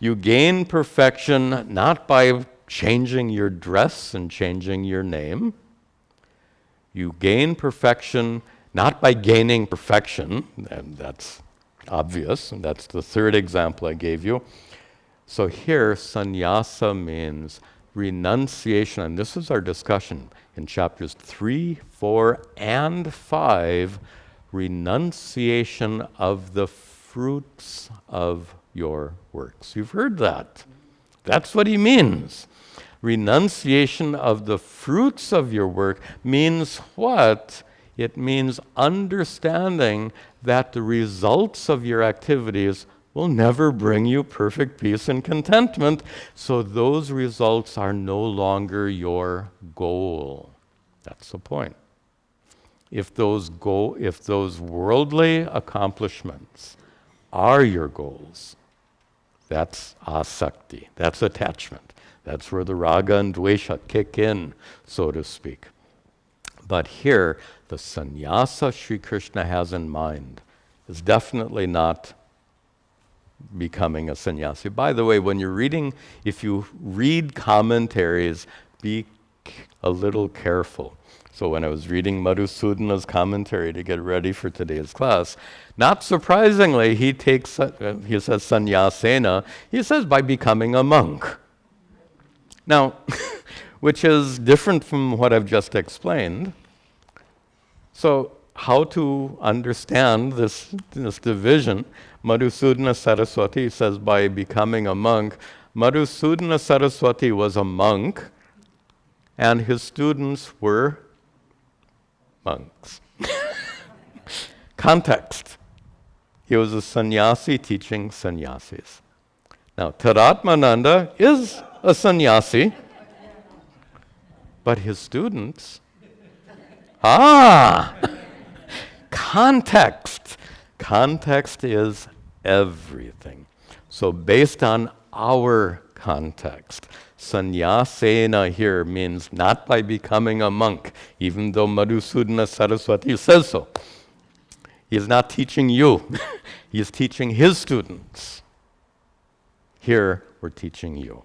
You gain perfection not by changing your dress and changing your name. You gain perfection not by gaining perfection, and that's obvious, and that's the 3rd example I gave you. So here, sannyasa means renunciation, and this is our discussion in chapters 3, 4, and 5, renunciation of the fruits of your works. You've heard that. That's what he means. Renunciation of the fruits of your work means what? It means understanding that the results of your activities will never bring you perfect peace and contentment, so those results are no longer your goal. That's the point. if those worldly accomplishments are your goals, that's asakti, that's attachment. That's where the raga and dvesha kick in, so to speak. But here, the sannyasa Sri Krishna has in mind is definitely not becoming a sannyasi. By the way, when you're reading, if you read commentaries, be a little careful. So when I was reading Madhusudana's commentary to get ready for today's class, not surprisingly, he says sannyasena, he says by becoming a monk. Now, which is different from what I've just explained. So how to understand this division? Madhusudana Saraswati says by becoming a monk. Madhusudana Saraswati was a monk, and his students were monks. Context. He was a sannyasi teaching sannyasis. Now, Tadatmananda is a sannyasi, but his students, context. Context is everything. So based on our context, sannyasena here means not by becoming a monk, even though Madhusudana Saraswati says so. He is not teaching you. He is teaching his students. Here, we're teaching you.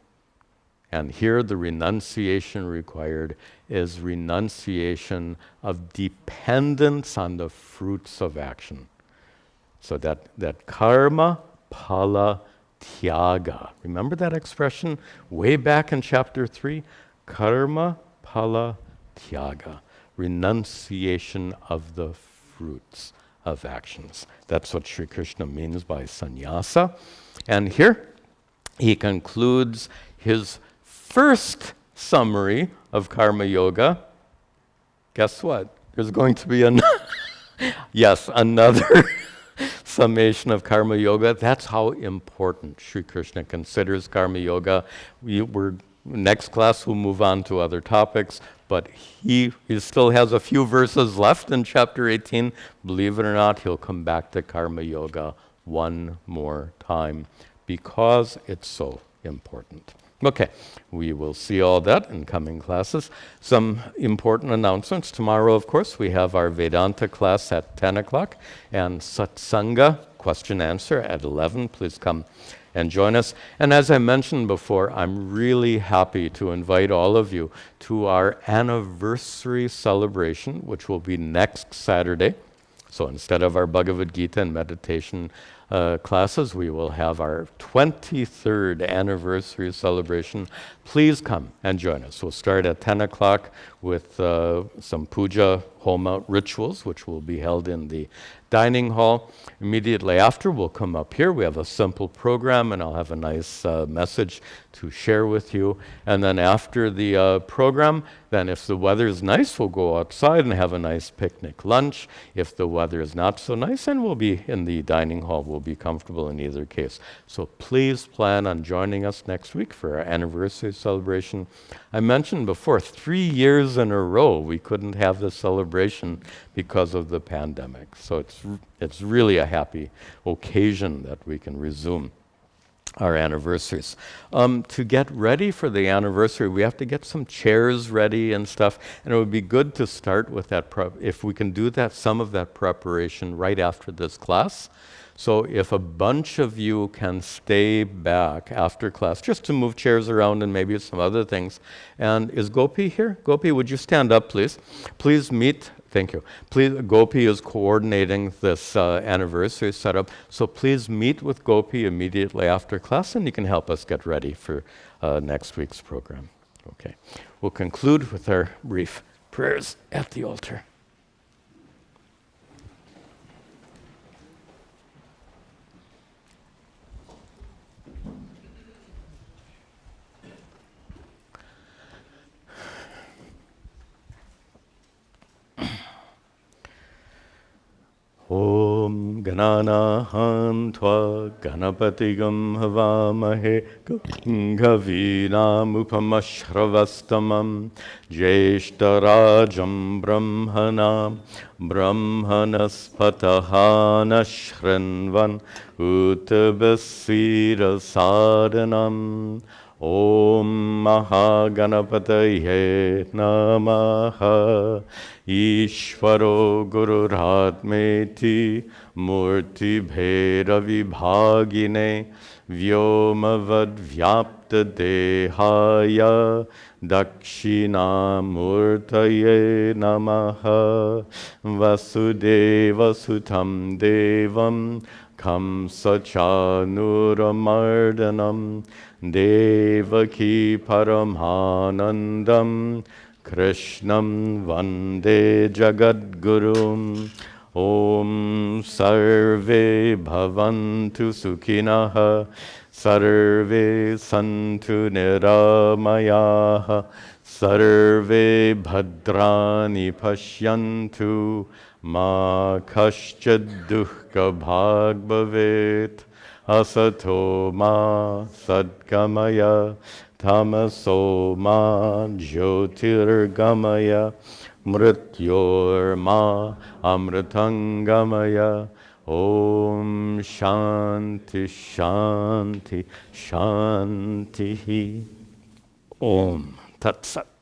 And here, the renunciation required is renunciation of dependence on the fruits of action. So that karma phala tyaga. Remember that expression way back in chapter 3? Karma phala tyaga. Renunciation of the fruits of actions. That's what Sri Krishna means by sannyasa. And here he concludes his first summary of karma yoga. Guess what? There's going to be another summation of karma yoga. That's how important Sri Krishna considers karma yoga. Next class we'll move on to other topics, but he still has a few verses left in chapter 18. Believe it or not, he'll come back to karma yoga one more time because it's so important. Okay, we will see all that in coming classes. Some important announcements. Tomorrow, of course, we have our Vedanta class at 10 o'clock and Satsanga, question answer, at 11. Please come and join us. And as I mentioned before, I'm really happy to invite all of you to our anniversary celebration, which will be next Saturday. So instead of our Bhagavad Gita and meditation classes, we will have our 23rd anniversary celebration. Please come and join us. We'll start at 10 o'clock with some puja homa rituals, which will be held in the dining hall. Immediately after, we'll come up here. We have a simple program, and I'll have a nice message to share with you. And then after the program, then if the weather is nice, we'll go outside and have a nice picnic lunch. If the weather is not so nice, then we'll be in the dining hall. We'll be comfortable in either case. So please plan on joining us next week for our anniversary celebration. I mentioned before, 3 years in a row, we couldn't have this celebration because of the pandemic. So it's really a happy occasion that we can resume our anniversaries. To get ready for the anniversary, we have to get some chairs ready and stuff, and it would be good to start with that, if we can do that, some of that preparation right after this class. So if a bunch of you can stay back after class, just to move chairs around and maybe some other things. And is Gopi here? Gopi, would you stand up, please? Please meet. Thank you. Please, Gopi is coordinating this anniversary setup, so please meet with Gopi immediately after class, and you can help us get ready for next week's program. Okay. We'll conclude with our brief prayers at the altar. Om Gananahan Tva Ganapatigam Havamahe Gavinam Upamashravastamam Jeshtarajam Brahmanam Brahmanaspatahana Shrinvan Utabasvira Sadhanam Om Mahaganapataye Namaha Ishvaro Gururatmeti Murti Bheda Vibhagine Vyomavad Vyapta Dehaya Dakshina Murtaye Namaha Vasudeva Sutam Devam Kamsa Chanuramardanam Devaki Paramanandam Krishnam Vande Jagadgurum Om Sarve Bhavantu Sukhinaha Sarve Santu Niramayaha Sarve Bhadrani Pashyantu Ma Kaschad Duhka Bhag Bhavet Asato Ma Sadgamaya Tamaso Ma Jyotirgamaya Mrityor Ma Amritangamaya Om Shanti Shanti Shanti Om Tat Sat.